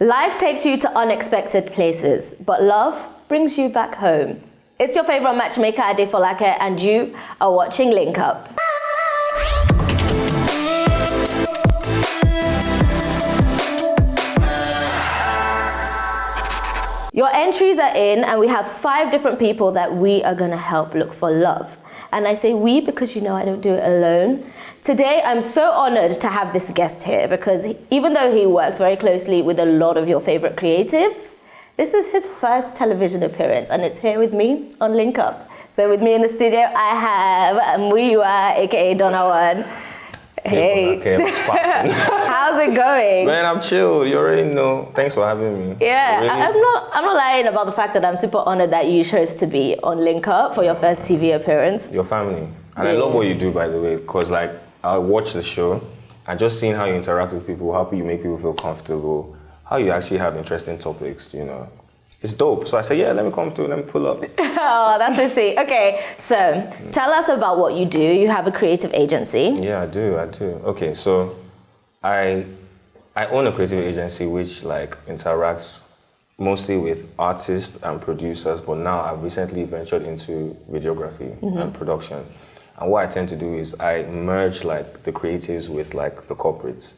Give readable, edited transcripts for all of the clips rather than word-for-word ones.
Life takes you to unexpected places, but love brings you back home. It's your favorite matchmaker, Adefolake, and you are watching Link Up. Your entries are in, and we have 5 different people that we are gonna help look for love. And I say we because you know I don't do it alone. Today, I'm so honored to have this guest here because even though he works very closely with a lot of your favorite creatives, this is his first television appearance, and it's here with me on Link Up. So with me in the studio, I have Muyiwa, aka Donna. Hey. Okay, How's it going? Man, I'm chill. You already know. Thanks for having me. Yeah, really? I'm not lying about the fact that I'm super honored that you chose to be on Link Up for your first TV appearance. Your family. And I love what you do, by the way, because like I watch the show and just seeing how you interact with people, how you make people feel comfortable, how you actually have interesting topics, you know. It's dope. So I said, yeah, let me come through, let me pull up. Oh, that's so sweet. Okay, so tell us about what you do. You have a creative agency. Yeah, I do. Okay, so I own a creative agency which like interacts mostly with artists and producers, but now I've recently ventured into videography and production. And what I tend to do is I merge like the creatives with like the corporates.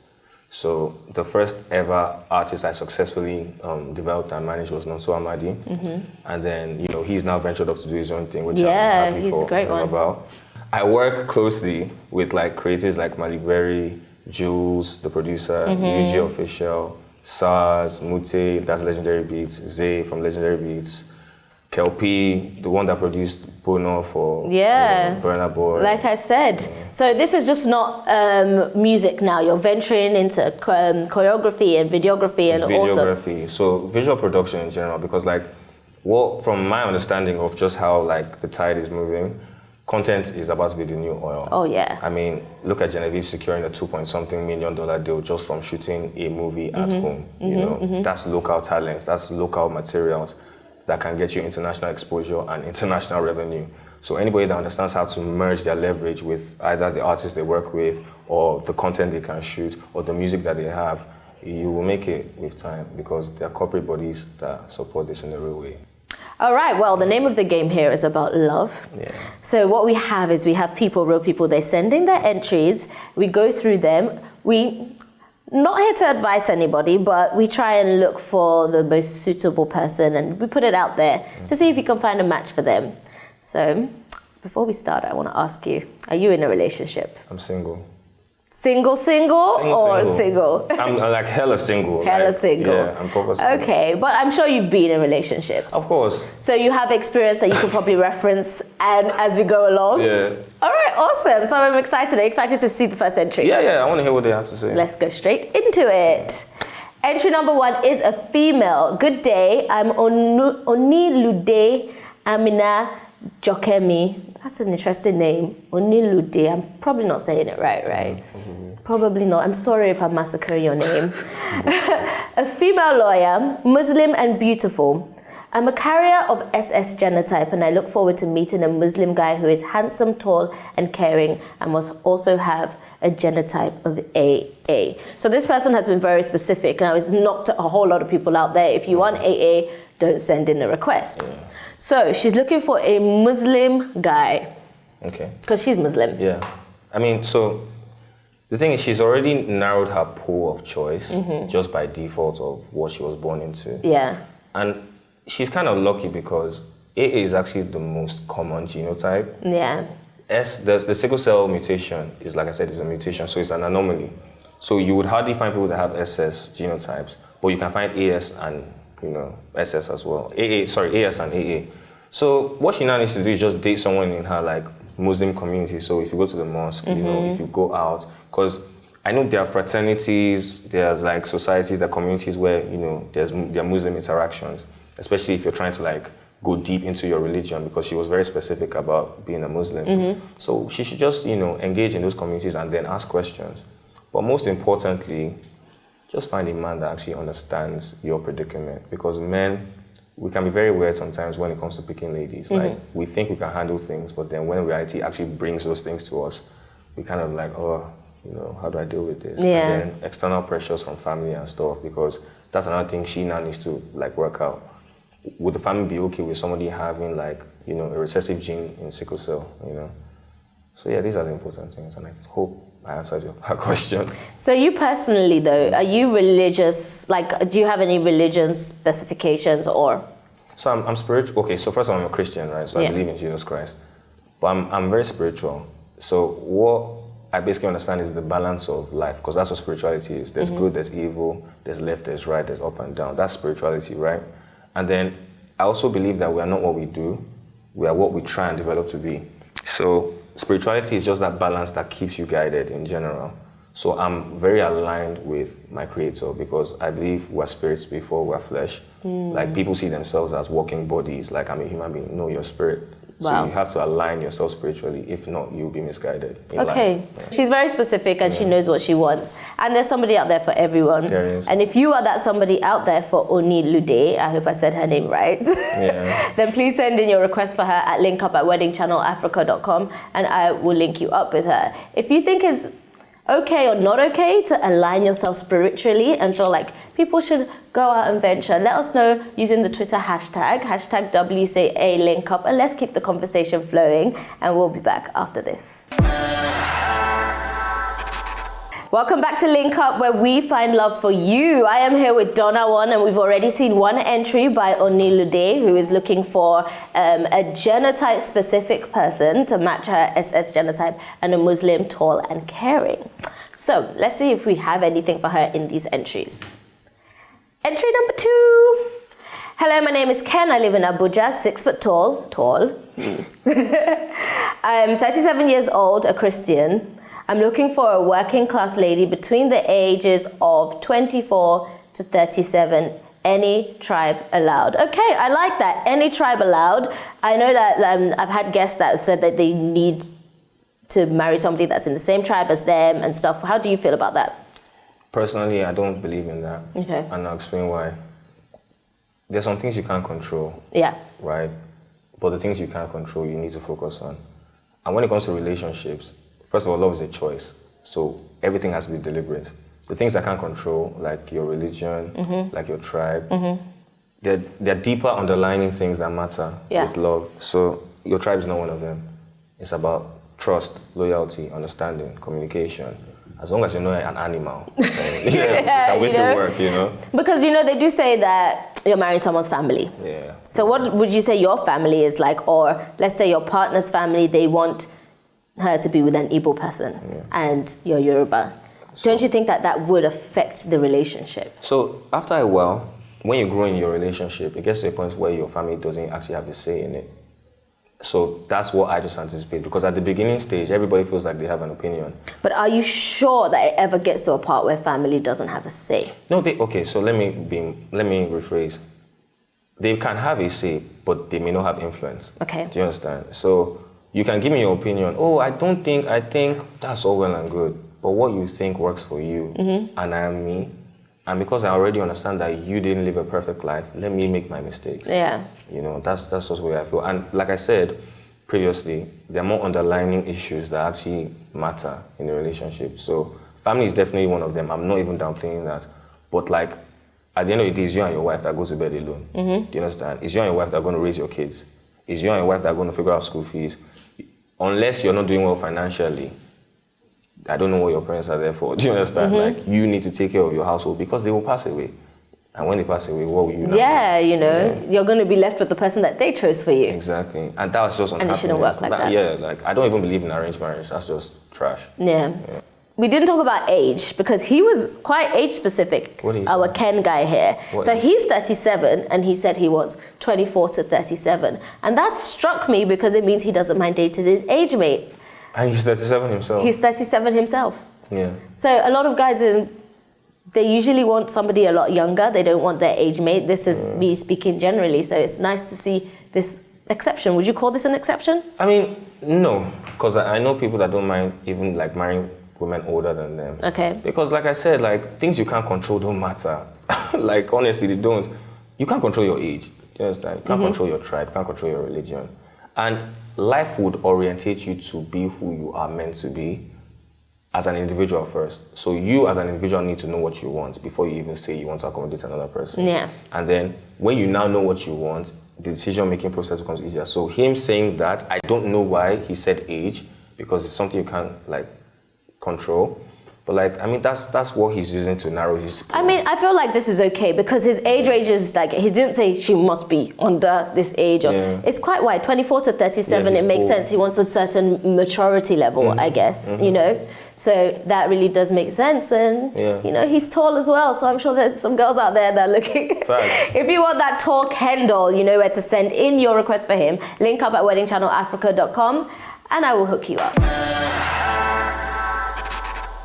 So the first ever artist I successfully developed and managed was Nonso Amadi. And then, you know, he's now ventured off to do his own thing, which I'm happy he's for a great him one. about. I work closely with like creators like Malik Berry, Jules, the producer, UG Official, SARS, Mute, that's Legendary Beats, Zay from Legendary Beats, Kelpie, the one that produced Bono for Burna Boy. Like I said, so this is just not music now. You're venturing into choreography and videography and videography. So visual production in general, because like, well, from my understanding of just how like the tide is moving, content is about to be the new oil. Oh yeah. I mean, look at Genevieve securing a $2.something million deal just from shooting a movie at home. You know, that's local talent, that's local materials that can get you international exposure and international revenue. So anybody that understands how to merge their leverage with either the artists they work with or the content they can shoot or the music that they have, you will make it with time because there are corporate bodies that support this in a real way. All right, well, the name of the game here is about love. Yeah. So what we have is we have people, real people, they send in their entries, we go through them, not here to advise anybody, but we try and look for the most suitable person and we put it out there to see if you can find a match for them. So before we start, I want to ask you, are you in a relationship? I'm single. Single, or single? I'm like hella single. Hella single. Yeah, I'm proper single. Okay, but I'm sure you've been in relationships. Of course. So you have experience that you could probably reference and as we go along? Yeah. All right, awesome. So I'm excited. Are you excited to see the first entry? Yeah, I want to hear what they have to say. Let's go straight into it. Entry number 1 is a female. Good day. I'm Onilude Amina Jokemi. That's an interesting name. Onilude. I'm probably not saying it right? Probably not. I'm sorry if I'm massacring your name. A female lawyer, Muslim and beautiful. I'm a carrier of SS genotype and I look forward to meeting a Muslim guy who is handsome, tall and caring and must also have a genotype of AA. So this person has been very specific and it's knocked a whole lot of people out there. If you want AA, don't send in a request. Yeah. So she's looking for a Muslim guy. Okay. Because she's Muslim. Yeah. I mean, so the thing is she's already narrowed her pool of choice just by default of what she was born into. Yeah. And she's kind of lucky because AA is actually the most common genotype. Yeah. The sickle cell mutation is, like I said, is a mutation, so it's an anomaly. So you would hardly find people that have SS genotypes, but you can find AS and, you know, SS as well. AS and AA. So what she now needs to do is just date someone in her like Muslim community. So if you go to the mosque, you know, if you go out, because I know there are fraternities, there's like societies, there are communities where, you know, there are Muslim interactions, especially if you're trying to like go deep into your religion, because she was very specific about being a Muslim. So she should just, you know, engage in those communities and then ask questions. But most importantly, just find a man that actually understands your predicament, because men we can be very weird sometimes when it comes to picking ladies. Like, we think we can handle things, but then when reality actually brings those things to us, we kind of like, oh, you know, how do I deal with this? Yeah. And then external pressures from family and stuff, because that's another thing she now needs to like work out. Would the family be okay with somebody having like, you know, a recessive gene in sickle cell, you know? So yeah, these are the important things, and I hope I answered your question. So you personally though, are you religious? Like, do you have any religion specifications or? So I'm spiritual. Okay, so first of all, I'm a Christian, right? So I believe in Jesus Christ. But I'm very spiritual. So what I basically understand is the balance of life, because that's what spirituality is. There's good, there's evil, there's left, there's right, there's up and down. That's spirituality, right? And then I also believe that we are not what we do, we are what we try and develop to be. So spirituality is just that balance that keeps you guided in general. So I'm very aligned with my creator, because I believe we're spirits before we're flesh. Like, people see themselves as walking bodies, like I'm a human being. No, you're spirit. So Wow. you have to align yourself spiritually. If not, you'll be misguided. Okay. Yeah. She's very specific and she knows what she wants. And there's somebody out there for everyone. There is. And if you are that somebody out there for Awoniyi, I hope I said her name right, then please send in your request for her at linkup@weddingchannelafrica.com and I will link you up with her. If you think it's okay or not okay to align yourself spiritually and feel like people should go out and venture, let us know using the Twitter hashtag WCALinkup, and let's keep the conversation flowing, and we'll be back after this. Welcome back to Link Up, where we find love for you. I am here with Donna and we've already seen one entry by Awoniyi, who is looking for a genotype-specific person to match her SS genotype, and a Muslim, tall and caring. So let's see if we have anything for her in these entries. Entry number 2. Hello, my name is Ken. I live in Abuja, 6 foot tall. I'm 37 years old, a Christian. I'm looking for a working class lady between the ages of 24 to 37. Any tribe allowed. Okay, I like that. Any tribe allowed. I know that I've had guests that said that they need to marry somebody that's in the same tribe as them and stuff. How do you feel about that? Personally, I don't believe in that. Okay. And I'll explain why. There's some things you can't control. Yeah. Right? But the things you can't control, you need to focus on. And when it comes to relationships, first of all, love is a choice. So everything has to be deliberate. The things I can't control, like your religion, like your tribe, they're deeper underlying things that matter with love. So your tribe is not one of them. It's about trust, loyalty, understanding, communication. As long as you're not an animal, then, you can wait to work, you know? Because, they do say that you're marrying someone's family. Yeah. So what would you say your family is like? Or let's say your partner's family, they want her to be with an Igbo person and you're Yoruba. Don't you think that would affect the relationship? So after a while, when you grow in your relationship, it gets to a point where your family doesn't actually have a say in it. So that's what I just anticipate, because at the beginning stage, everybody feels like they have an opinion. But are you sure that it ever gets to a part where family doesn't have a say? No, okay, so let me rephrase. They can have a say, but they may not have influence. Okay. Do you understand? So you can give me your opinion. Oh, I think that's all well and good. But what you think works for you, and I am me. And because I already understand that you didn't live a perfect life, let me make my mistakes. Yeah. That's just the way I feel. And like I said previously, there are more underlying issues that actually matter in a relationship. So family is definitely one of them. I'm not even downplaying that. But like, at the end of the day, it's you and your wife that go to bed alone. Do you understand? It's you and your wife that are going to raise your kids. It's you and your wife that are going to figure out school fees. Unless you're not doing well financially, I don't know what your parents are there for. Do you understand? Like, you need to take care of your household because they will pass away. And when they pass away, what will you do? Yeah, you're going to be left with the person that they chose for you. Exactly. And that was just unhappiness. And it shouldn't work like that. Yeah, like, I don't even believe in arranged marriage. That's just trash. Yeah. We didn't talk about age because he was quite age specific. What is our that? Ken guy here. What so is he's 37 and he said he wants 24 to 37. And that struck me because it means he doesn't mind dating his age mate. And he's 37 himself. He's 37 himself. Yeah. So a lot of guys, they usually want somebody a lot younger. They don't want their age mate. This is me speaking generally. So it's nice to see this exception. Would you call this an exception? I mean, no. Because I know people that don't mind even like marrying women older than them. Okay. Because like I said, like, things you can't control don't matter. Like, honestly, they don't. You can't control your age. you understand? You can't control your tribe, you can't control your religion. And life would orientate you to be who you are meant to be as an individual first. So you as an individual need to know what you want before you even say you want to accommodate another person. Yeah. And then when you now know what you want, the decision-making process becomes easier. So him saying that, I don't know why he said age, because it's something you can't like control. But like, I mean, that's what he's using to narrow his pool. I mean, I feel like this is okay because his age range is like, he didn't say she must be under this age. Or, it's quite wide, 24 to 37, it makes sense. He wants a certain maturity level, I guess, you know? So that really does make sense. And, you know, he's tall as well. So I'm sure there's some girls out there that are looking. If you want that tall Kendall, you know where to send in your request for him. Link up at weddingchannelafrica.com and I will hook you up.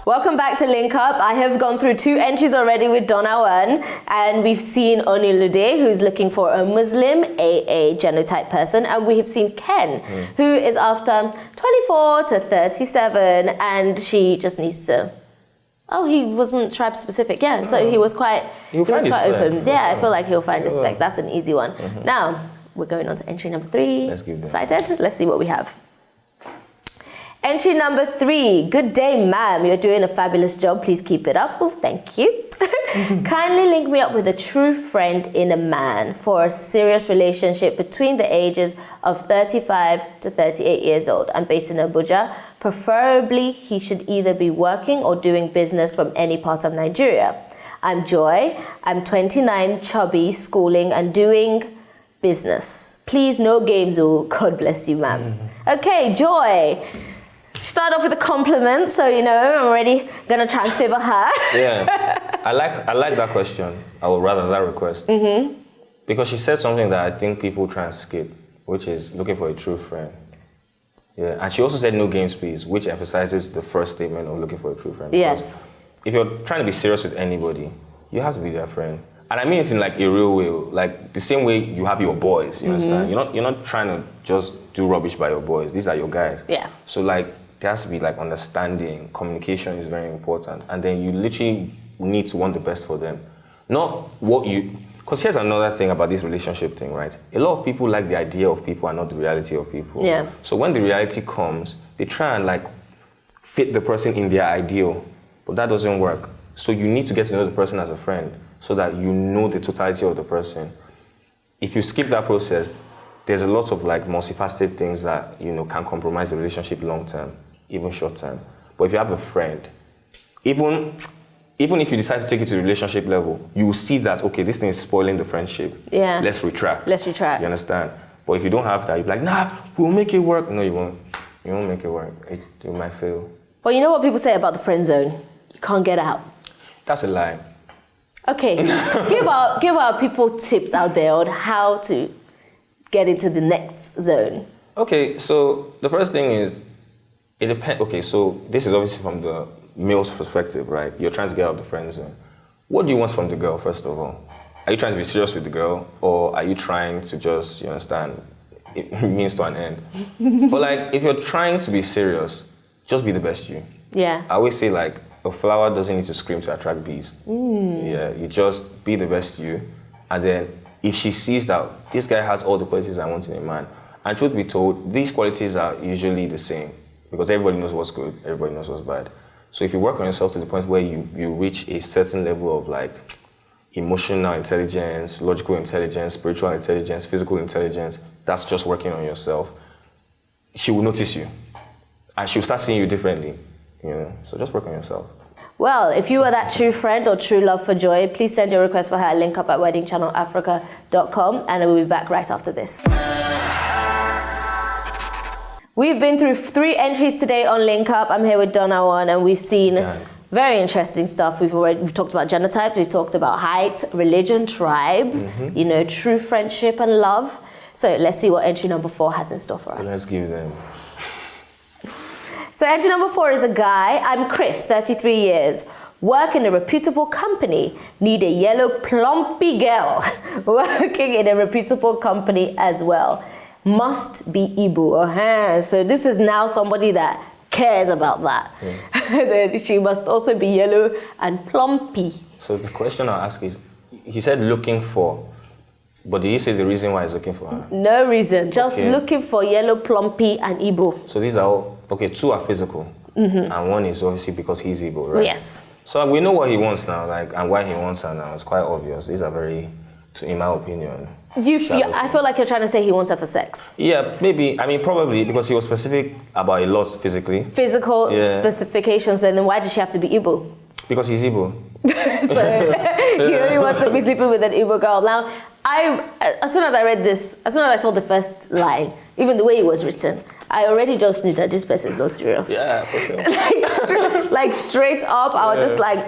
Welcome back to Link Up. I have gone through 2 entries already with Donna, and we've seen Awoniyi, who's looking for a Muslim AA genotype person, and we have seen Ken, who is after 24 to 37, and she just needs to. Oh, he wasn't tribe specific, so he was quite. He was quite open. Yeah, I feel like he'll find his spec. That's an easy one. Now we're going on to entry number 3. Let's give them. Excited? Let's see what we have. Entry number 3. Good day, ma'am. You're doing a fabulous job. Please keep it up. Oh, thank you. Kindly link me up with a true friend in a man for a serious relationship between the ages of 35 to 38 years old. I'm based in Abuja. Preferably, he should either be working or doing business from any part of Nigeria. I'm Joy. I'm 29, chubby, schooling and doing business. Please, no games. Oh, God bless you, ma'am. Okay, Joy. Start off with a compliment, so you know I'm already gonna try and favor her. Yeah, I like that question. I would rather that request because she said something that I think people try and skip, which is looking for a true friend. Yeah, and she also said no games, please, which emphasizes the first statement of looking for a true friend. Yes. If you're trying to be serious with anybody, you have to be their friend. And I mean it's in like a real way, like the same way you have your boys. You understand? You're not trying to just do rubbish by your boys. These are your guys. Yeah. So like. There has to be like understanding, communication is very important, and then you literally need to want the best for them. Not what you, because here's another thing about this relationship thing, right? A lot of people like the idea of people and not the reality of people. Yeah. So when the reality comes, they try and like fit the person in their ideal, but that doesn't work. So you need to get to know the person as a friend so that you know the totality of the person. If you skip that process, there's a lot of like multifaceted things that, you know, can compromise the relationship long term. Even short term. But if you have a friend, even if you decide to take it to the relationship level, you will see that, okay, this thing is spoiling the friendship. Yeah. Let's retract. You understand? But if you don't have that, you'll be like, nah, we'll make it work. No, you won't. You won't make it work. You might fail. But you know what people say about the friend zone? You can't get out. That's a lie. Okay, give our people tips out there on how to get into the next zone. Okay, so the first thing is, it depends. Okay, so this is obviously from the male's perspective, right? You're trying to get out of the friend zone. What do you want from the girl, first of all? Are you trying to be serious with the girl, or are you trying to just, you understand, it means to an end? But like, if you're trying to be serious, just be the best you. Yeah. I always say like, a flower doesn't need to scream to attract bees. Yeah, you just be the best you, and then if she sees that this guy has all the qualities I want in a man, and truth be told, these qualities are usually the same. Because everybody knows what's good, everybody knows what's bad. So if you work on yourself to the point where you reach a certain level of like emotional intelligence, logical intelligence, spiritual intelligence, physical intelligence, that's just working on yourself, she will notice you. And she'll start seeing you differently, you know? So just work on yourself. Well, if you are that true friend or true love for Joy, please send your request for her. Link up at weddingchannelafrica.com, and we'll be back right after this. We've been through 3 entries today on Link Up. I'm here with Donna, and we've seen very interesting stuff. We've talked about genotypes, we've talked about height, religion, tribe, you know, true friendship and love. So let's see what entry number 4 has in store for us. Let's give them. So entry number 4 is a guy. I'm Chris, 33 years. Work in a reputable company. Need a yellow plumpy girl. Working in a reputable company as well. Must be Igbo. So this is now somebody that cares about that. Then she must also be yellow and plumpy. So the question I'll ask is, he said looking for. But did you say the reason why he's looking for her? No reason. Just Okay. looking for yellow, plumpy, and Igbo. So these are all, okay, 2 are physical. And 1 is obviously because he's Igbo, right? Yes. So we know what he wants now, like, and why he wants her now. It's quite obvious. These are very, in my opinion. I feel like you're trying to say he wants her for sex. Yeah, maybe. I mean, probably because he was specific about a lot physically. Physical specifications, and then why does she have to be Igbo? Because he's Igbo. So he only wants to be sleeping with an Igbo girl. Now, as soon as I read this, as soon as I saw the first line, even the way it was written, I already just knew that this person is not serious. Yeah, for sure. like straight up, I was just like,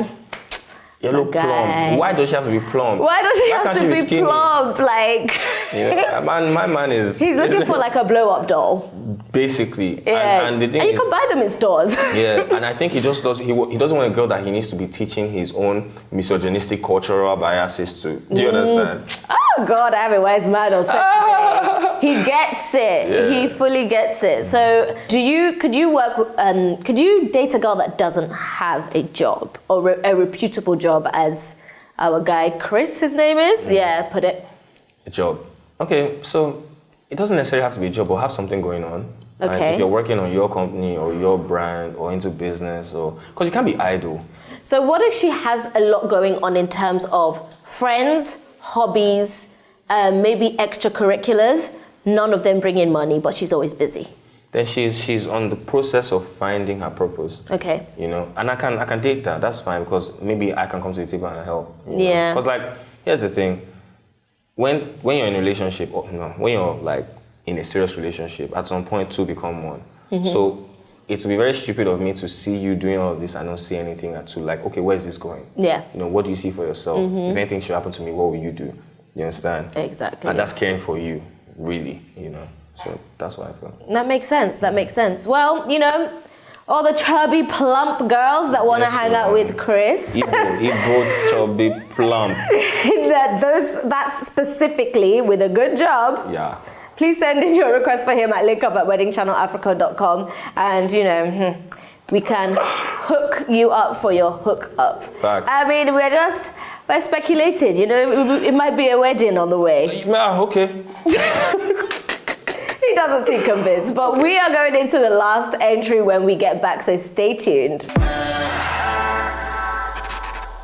Yellow guy. plump. Why does she have to be plump? why does she have can't to be skinny? plump? Like, Yeah, my man is. he's looking for like a blow-up doll. Basically. Yeah. And the thing you is, can buy them in stores. yeah, and I think he just does. He doesn't want a girl that he needs to be teaching his own misogynistic cultural biases to. Do you understand? Oh God, I have a wise man on set today. He gets it. Yeah. He fully gets it. So, could you date a girl that doesn't have a job or a reputable job, as our guy Chris, his name is? Yeah, put it. A job. Okay, so it doesn't necessarily have to be a job, but have something going on. Like Okay. if you're working on your company or your brand or into business, or because you can't be idle. So what if she has a lot going on in terms of friends, hobbies, maybe extracurriculars? None of them bring in money, but she's always busy. Then she's on the process of finding her purpose. Okay. You know, and I can date that. That's fine because maybe I can come to the table and help. Yeah. Because like, here's the thing. When you're in a relationship, or when you're like in a serious relationship, at some point 2 become 1. So it would be very stupid of me to see you doing all of this and not see anything at 2. Like, okay, where is this going? Yeah. You know, what do you see for yourself? If anything should happen to me, what will you do? You understand? Exactly. And that's caring for you, really. You know. So that's what I feel. That makes sense. That makes sense. Well, you know, all the chubby, plump girls that want to hang out with Chris. Igbo, chubby, plump. That's specifically with a good job. Yeah. Please send in your request for him at linkup@weddingchannelafrica.com, and you know, we can hook you up for your hook up. Facts. I mean, we're speculating. You know, it might be a wedding on the way. Yeah, okay. He doesn't seem convinced, but we are going into the last entry when we get back, so stay tuned.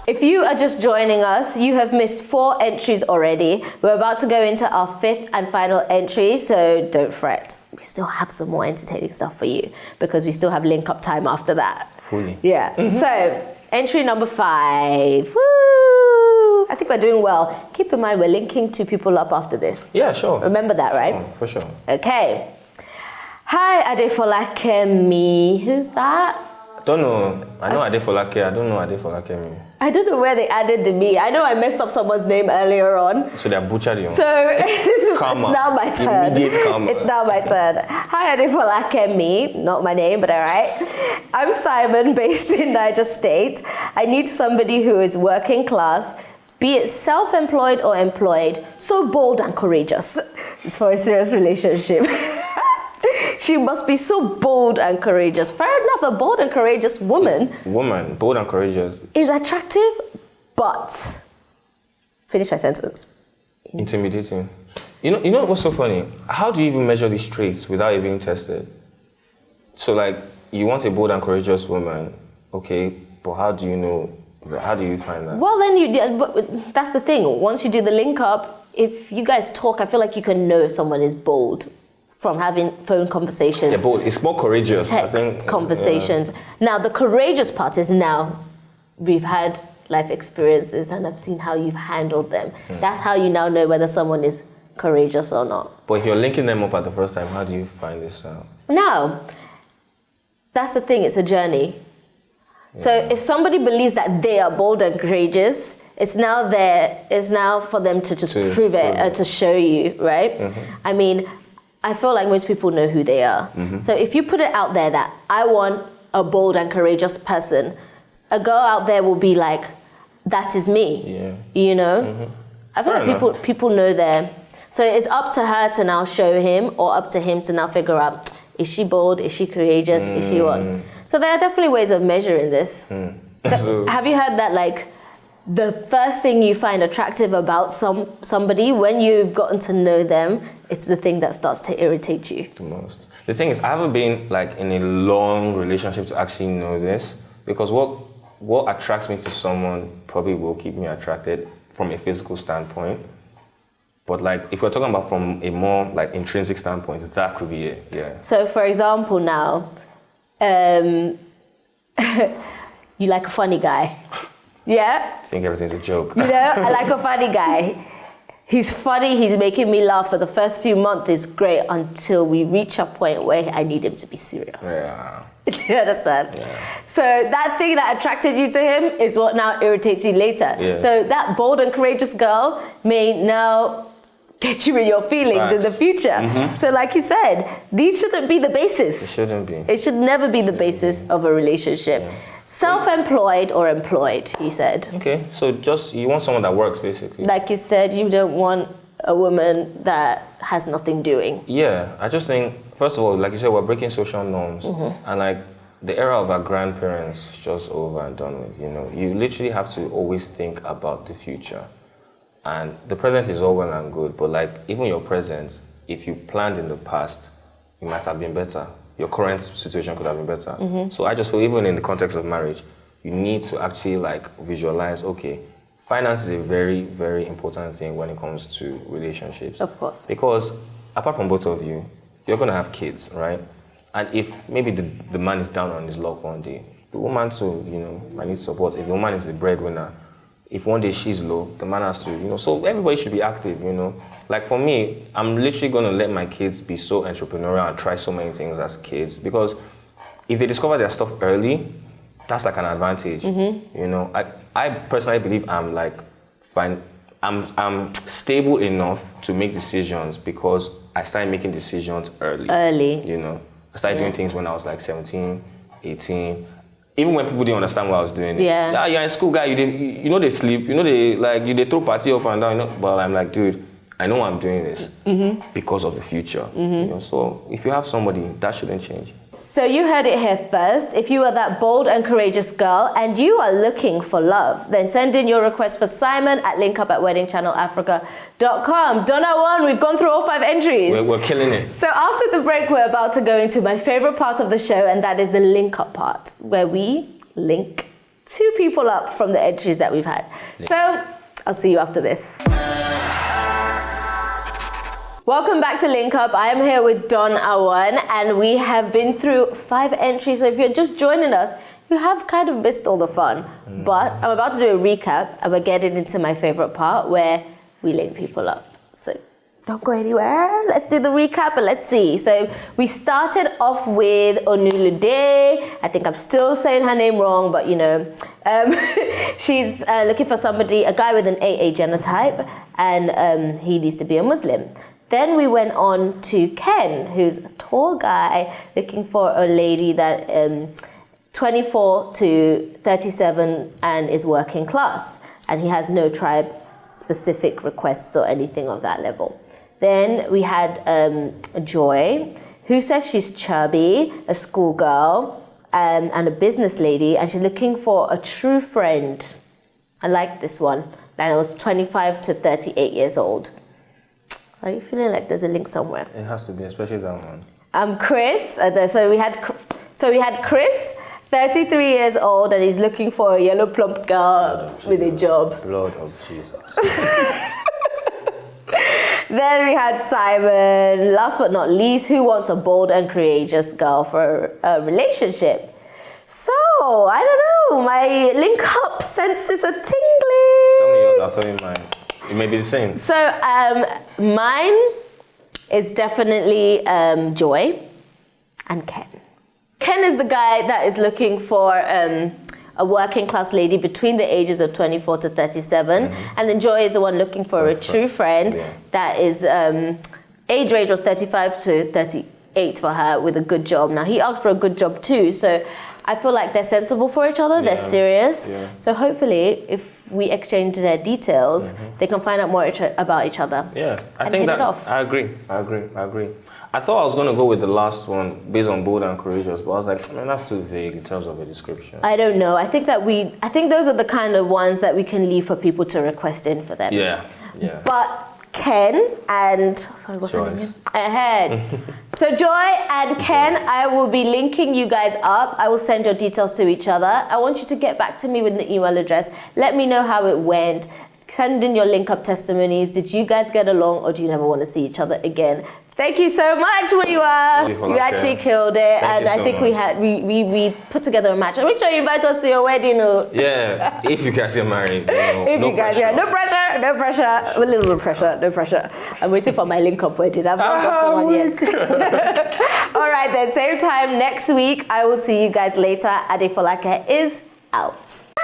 If you are just joining us, you have missed 4 entries already. We're about to go into our 5th and final entry, so don't fret. We still have some more entertaining stuff for you because we still have link up time after that. Fully. Yeah. So, entry number 5. Woo! I think we're doing well. Keep in mind, we're linking 2 people up after this. Yeah, sure. Remember that, right? Oh, for sure. Okay. Hi, Adefolake. Who's that? Don't know. I know Adefolake. I don't know Adefolake. I don't know where they added the me. I know I messed up someone's name earlier on. So they butchered you. So it's now my turn. Immediate karma. It's now my turn. Hi, Adefolake, me. Not my name, but all right. I'm Simon, based in Niger State. I need somebody who is working class, be it self-employed or employed, so bold and courageous. It's for a serious relationship. She must be so bold and courageous. Fair enough, a bold and courageous woman. Woman, bold and courageous. Is attractive, but... Finish my sentence. Intimidating. You know what's so funny? How do you even measure these traits without it being tested? So like, you want a bold and courageous woman, okay, but how do you know? How do you find that? Well, then but that's the thing. Once you do the link up, if you guys talk, I feel like you can know if someone is bold from having phone conversations. Yeah, bold. It's more courageous. Text I think, conversations. Yeah. Now, the courageous part is now we've had life experiences and I've seen how you've handled them. That's how you now know whether someone is courageous or not. But if you're linking them up at the first time, how do you find this out? Now, that's the thing. It's a journey. So if somebody believes that they are bold and courageous, it's now for them to just prove it, to show you, right? I mean, I feel like most people know who they are. So if you put it out there that I want a bold and courageous person, a girl out there will be like, that is me. Yeah. You know? I feel like people know them. So it's up to her to now show him, or up to him to now figure out, is she bold? Is she courageous? Is she what? So there are definitely ways of measuring this. So have you heard that, like, the first thing you find attractive about somebody when you've gotten to know them, it's the thing that starts to irritate you the most. The thing is, I haven't been like in a long relationship to actually know this, because what attracts me to someone probably will keep me attracted from a physical standpoint. But like, if we're talking about from a more like intrinsic standpoint, that could be it. Yeah. So, for example, now, you like a funny guy. Yeah? I think everything's a joke. You know, I like a funny guy. He's funny, he's making me laugh for the first few months, is great until we reach a point where I need him to be serious. Yeah. Do you understand? Yeah. So that thing that attracted you to him is what now irritates you later. Yeah. So that bold and courageous girl may now get you in your feelings in the future. Mm-hmm. So like you said, these shouldn't be the basis. It shouldn't be. It should never be the basis of a relationship. Yeah. Self-employed or employed, you said. Okay, so just, you want someone that works, basically. Like you said, you don't want a woman that has nothing doing. Yeah, I just think, first of all, like you said, we're breaking social norms. Mm-hmm. And like, the era of our grandparents is just over and done with, you know. You literally have to always think about the future. And the present is all well and good, but like, even your present, if you planned in the past, it might have been better. Your current situation could have been better. Mm-hmm. So I just feel, even in the context of marriage, you need to actually like visualize, okay, finance is a very, very important thing when it comes to relationships. Of course. Because apart from both of you, you're gonna have kids, right? And if maybe the man is down on his luck one day, the woman too, you know, might need support. If the woman is the breadwinner, if one day she's low, the man has to, you know, so everybody should be active, you know. Like for me, I'm literally gonna let my kids be so entrepreneurial and try so many things as kids, because if they discover their stuff early, that's like an advantage, you know. I personally believe I'm like fine, I'm stable enough to make decisions because I started making decisions early. You know, I started doing things when I was like 17, 18. Even when people didn't understand what I was doing. Yeah, you're in school, guy. You know they sleep. You know they throw party up and down. You know, but I'm like, dude, I know I'm doing this because of the future. You know, so if you have somebody, that shouldn't change. So you heard it here first. If you are that bold and courageous girl and you are looking for love, then send in your request for Simon at linkup@weddingchannelafrica.com. Donna won. We've gone through all 5 entries. We're killing it. So after the break, we're about to go into my favorite part of the show, and that is the link up part, where we link 2 people up from the entries that we've had. So I'll see you after this. Welcome back to Link Up. I am here with Donna and we have been through 5 entries. So if you're just joining us, you have kind of missed all the fun. But I'm about to do a recap and we're getting into my favorite part where we link people up. So don't go anywhere. Let's do the recap and let's see. So we started off with Onulude. I think I'm still saying her name wrong, but you know. She's looking for somebody, a guy with an AA genotype, and he needs to be a Muslim. Then we went on to Ken, who's a tall guy looking for a lady that 24 to 37 and is working class. And he has no tribe-specific requests or anything of that level. Then we had Joy, who says she's chubby, a schoolgirl, and a business lady, and she's looking for a true friend. I like this one. And I was 25 to 38 years old. Are you feeling like there's a link somewhere? It has to be, especially that one. Chris. So we had Chris, 33 years old, and he's looking for a yellow plump girl with a job. Blood of Jesus. Then we had Simon, last but not least, who wants a bold and courageous girl for a relationship. So, I don't know, my link up senses are tingling. Tell me yours, I'll tell you mine. It may be the same. So, mine is definitely Joy and Ken. Ken is the guy that is looking for a working class lady between the ages of 24 to 37. And then Joy is the one looking for a true friend that is, age was 35 to 38 for her with a good job. Now, he asked for a good job too, so I feel like they're sensible for each other. They're serious. Yeah. So hopefully, if we exchange their details, they can find out more about each other. Yeah, I and think hit that it off. I agree. I thought I was gonna go with the last one based on bold and courageous, but I was like, man, that's too vague in terms of a description. I don't know. I think those are the kind of ones that we can leave for people to request in for them. Yeah. But Ken and sorry, what's her name? Ahead. So Joy and Ken, I will be linking you guys up. I will send your details to each other. I want you to get back to me with the email address. Let me know how it went. Send in your link up testimonies. Did you guys get along, or do you never want to see each other again? Thank you so much, Muyiwa. You actually killed it, and I think we put together a match. Make sure you invite us to your wedding. Yeah, if you guys get married. No pressure. No pressure. A little bit of pressure. No pressure. I'm waiting for my link up wedding. I've not got someone yet. All right, then. Same time next week. I will see you guys later. Adefolake is out.